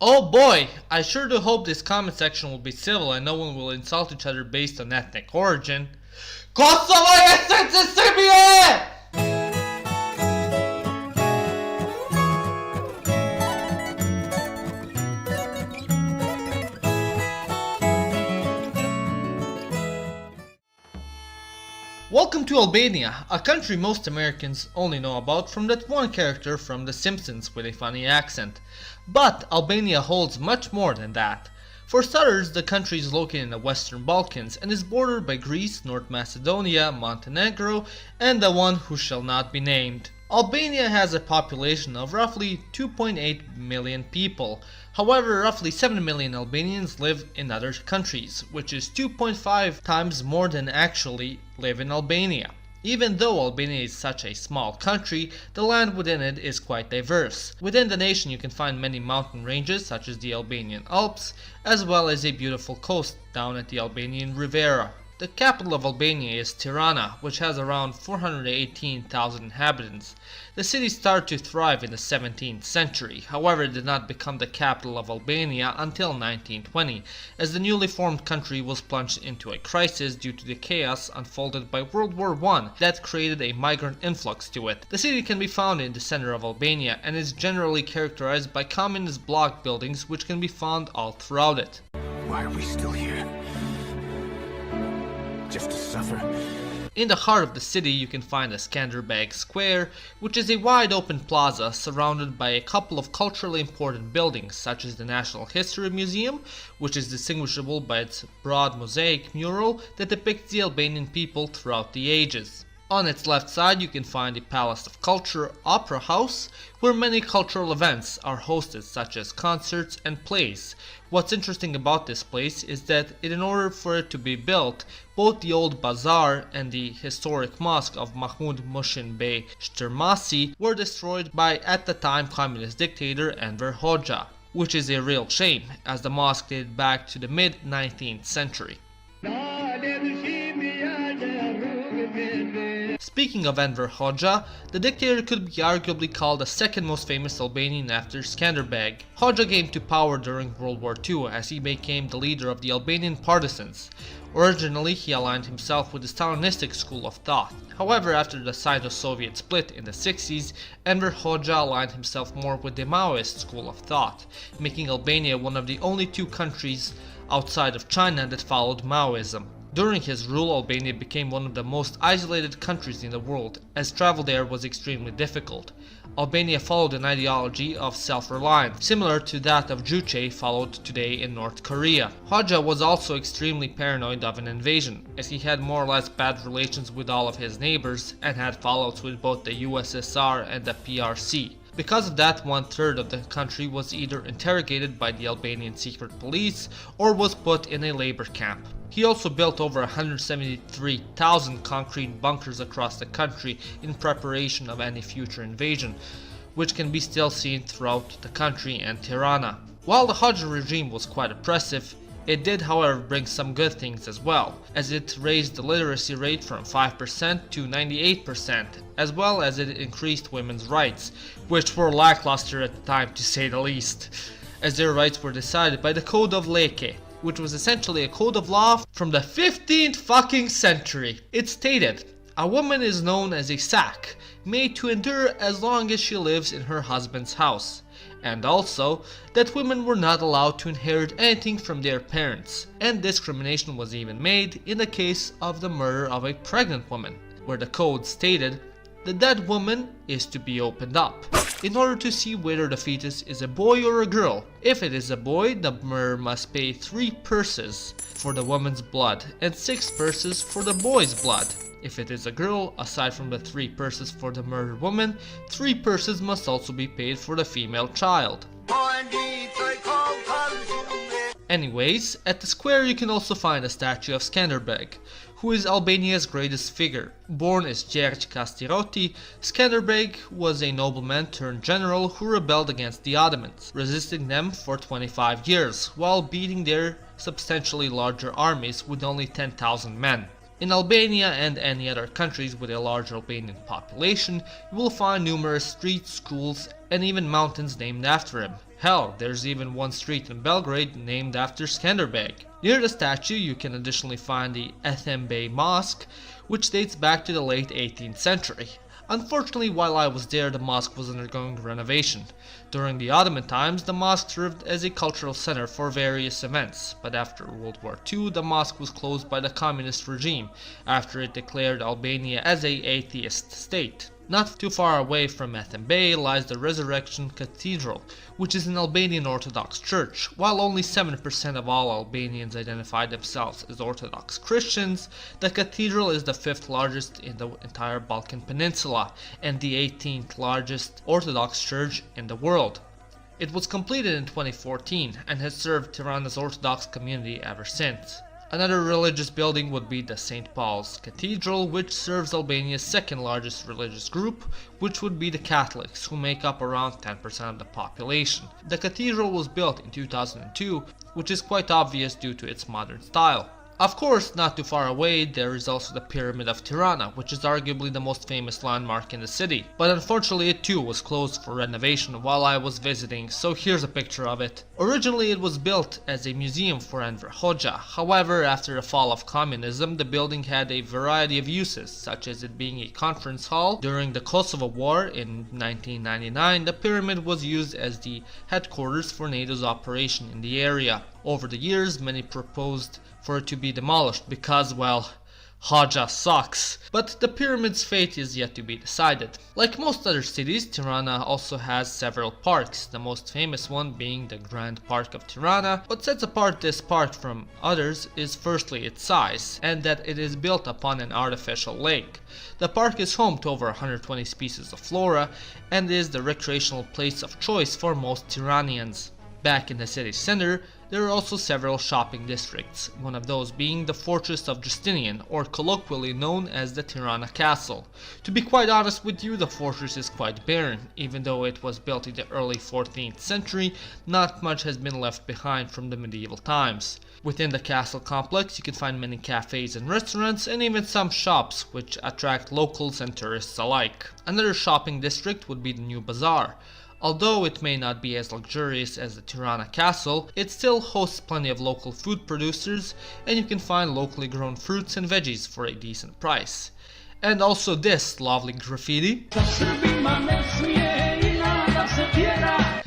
Oh boy, I sure do hope this comment section will be civil and no one will insult each other based on ethnic origin. Kosovo je Srbije! Welcome to Albania, a country most Americans only know about from that one character from The Simpsons with a funny accent. But Albania holds much more than that. For starters, the country is located in the Western Balkans and is bordered by Greece, North Macedonia, Montenegro, and the one who shall not be named. Albania has a population of roughly 2.8 million people. However, roughly 7 million Albanians live in other countries, which is 2.5 times more than actually live in Albania. Even though Albania is such a small country, the land within it is quite diverse. Within the nation you can find many mountain ranges such as the Albanian Alps, as well as a beautiful coast down at the Albanian Riviera. The capital of Albania is Tirana, which has around 418,000 inhabitants. The city started to thrive in the 17th century, however it did not become the capital of Albania until 1920, as the newly formed country was plunged into a crisis due to the chaos unfolded by World War I that created a migrant influx to it. The city can be found in the center of Albania and is generally characterized by communist block buildings which can be found all throughout it. Why are we still here? Just to suffer? In the heart of the city you can find the Skanderbeg Square, which is a wide open plaza surrounded by a couple of culturally important buildings such as the National History Museum, which is distinguishable by its broad mosaic mural that depicts the Albanian people throughout the ages. On its left side you can find the Palace of Culture Opera House, where many cultural events are hosted such as concerts and plays. What's interesting about this place is that in order for it to be built, both the old bazaar and the historic mosque of Mahmud Mushin Bey Shtermasi were destroyed by at the time communist dictator Enver Hoja, which is a real shame as the mosque dated back to the mid-19th century. Speaking of Enver Hoja, the dictator could be arguably called the second most famous Albanian after Skanderbeg. Hoja came to power during World War II as he became the leader of the Albanian partisans. Originally, he aligned himself with the Stalinistic school of thought. However, after the Sino-Soviet split in the 60s, Enver Hoja aligned himself more with the Maoist school of thought, making Albania one of the only two countries outside of China that followed Maoism. During his rule, Albania became one of the most isolated countries in the world, as travel there was extremely difficult. Albania followed an ideology of self-reliance, similar to that of Juche followed today in North Korea. Hoja was also extremely paranoid of an invasion, as he had more or less bad relations with all of his neighbors and had fallouts with both the USSR and the PRC. Because of that, 1/3 of the country was either interrogated by the Albanian secret police or was put in a labor camp. He also built over 173,000 concrete bunkers across the country in preparation of any future invasion, which can be still seen throughout the country and Tirana. While the Hoja regime was quite oppressive, it did however bring some good things as well, as it raised the literacy rate from 5% to 98%, as well as it increased women's rights, which were lackluster at the time to say the least, as their rights were decided by the Code of Leke, which was essentially a code of law from the 15th fucking century. It stated, a woman is known as a sack, made to endure as long as she lives in her husband's house. And also, that women were not allowed to inherit anything from their parents. And discrimination was even made in the case of the murder of a pregnant woman, where the code stated, the dead woman is to be opened up, in order to see whether the fetus is a boy or a girl. If it is a boy, the murderer must pay 3 purses for the woman's blood and 6 purses for the boy's blood. If it is a girl, aside from the 3 purses for the murdered woman, 3 purses must also be paid for the female child. Anyways, at the square you can also find a statue of Skanderbeg, who is Albania's greatest figure. Born as Gjergj Kastiroti, Skanderbeg was a nobleman turned general who rebelled against the Ottomans, resisting them for 25 years, while beating their substantially larger armies with only 10,000 men. In Albania and any other countries with a large Albanian population, you will find numerous streets, schools, and even mountains named after him. Hell, there's even one street in Belgrade named after Skanderbeg. Near the statue you can additionally find the Bay Mosque, which dates back to the late 18th century. Unfortunately, while I was there, the mosque was undergoing renovation. During the Ottoman times, the mosque served as a cultural center for various events, but after World War II, the mosque was closed by the communist regime after it declared Albania as an atheist state. Not too far away from Bay lies the Resurrection Cathedral, which is an Albanian Orthodox church. While only 7% of all Albanians identify themselves as Orthodox Christians, the cathedral is the 5th largest in the entire Balkan Peninsula and the 18th largest Orthodox church in the world. It was completed in 2014 and has served Tirana's Orthodox community ever since. Another religious building would be the St. Paul's Cathedral, which serves Albania's second largest religious group, which would be the Catholics, who make up around 10% of the population. The cathedral was built in 2002, which is quite obvious due to its modern style. Of course, not too far away, there is also the Pyramid of Tirana, which is arguably the most famous landmark in the city. But unfortunately it too was closed for renovation while I was visiting, so here's a picture of it. Originally it was built as a museum for Enver Hoja. However, after the fall of communism, the building had a variety of uses, such as it being a conference hall. During the Kosovo War in 1999, the pyramid was used as the headquarters for NATO's operation in the area. Over the years, many proposed for it to be demolished because, well, Hoja sucks. But the pyramid's fate is yet to be decided. Like most other cities, Tirana also has several parks, the most famous one being the Grand Park of Tirana. What sets apart this park from others is firstly its size, and that it is built upon an artificial lake. The park is home to over 120 species of flora, and is the recreational place of choice for most Tiranians. Back in the city center, there are also several shopping districts, one of those being the Fortress of Justinian, or colloquially known as the Tirana Castle. To be quite honest with you, the fortress is quite barren. Even though it was built in the early 14th century, not much has been left behind from the medieval times. Within the castle complex, you can find many cafes and restaurants, and even some shops which attract locals and tourists alike. Another shopping district would be the New Bazaar. Although it may not be as luxurious as the Tirana Castle, it still hosts plenty of local food producers, and you can find locally grown fruits and veggies for a decent price. And also this lovely graffiti.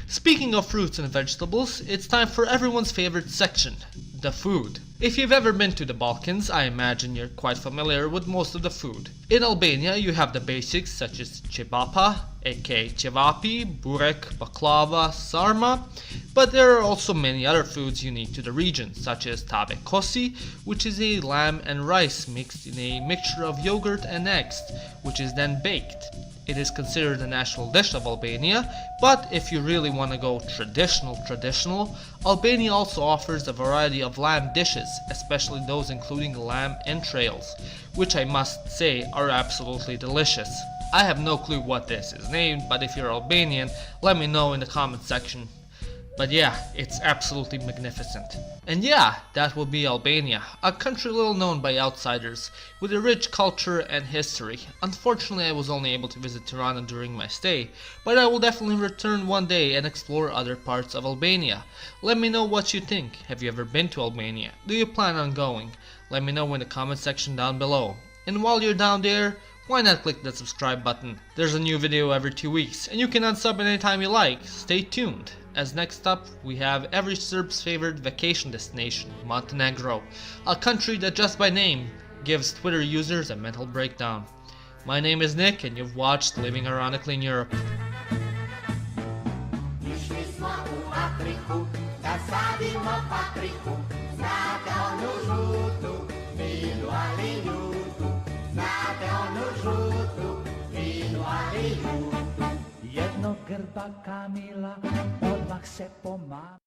Speaking of fruits and vegetables, it's time for everyone's favorite section, the food. If you've ever been to the Balkans, I imagine you're quite familiar with most of the food. In Albania, you have the basics such as cebapa, aka cevapi, burek, baklava, sarma, but there are also many other foods unique to the region, such as tabe kosi, which is a lamb and rice mixed in a mixture of yogurt and eggs, which is then baked. It is considered the national dish of Albania, but if you really want to go traditional, Albania also offers a variety of lamb dishes, especially those including lamb entrails, which I must say are absolutely delicious. I have no clue what this is named, but if you're Albanian, let me know in the comment section. But yeah, it's absolutely magnificent. And yeah, that will be Albania, a country little known by outsiders, with a rich culture and history. Unfortunately, I was only able to visit Tirana during my stay, but I will definitely return one day and explore other parts of Albania. Let me know what you think. Have you ever been to Albania? Do you plan on going? Let me know in the comment section down below. And while you're down there, why not click that subscribe button? There's a new video every 2 weeks, and you can unsub anytime you like. Stay tuned, as next up we have every Serb's favorite vacation destination, Montenegro, a country that just by name gives Twitter users a mental breakdown. My name is Nick, and you've watched Living Ironically in Europe. Jedno grba Kamila odmah se pomama.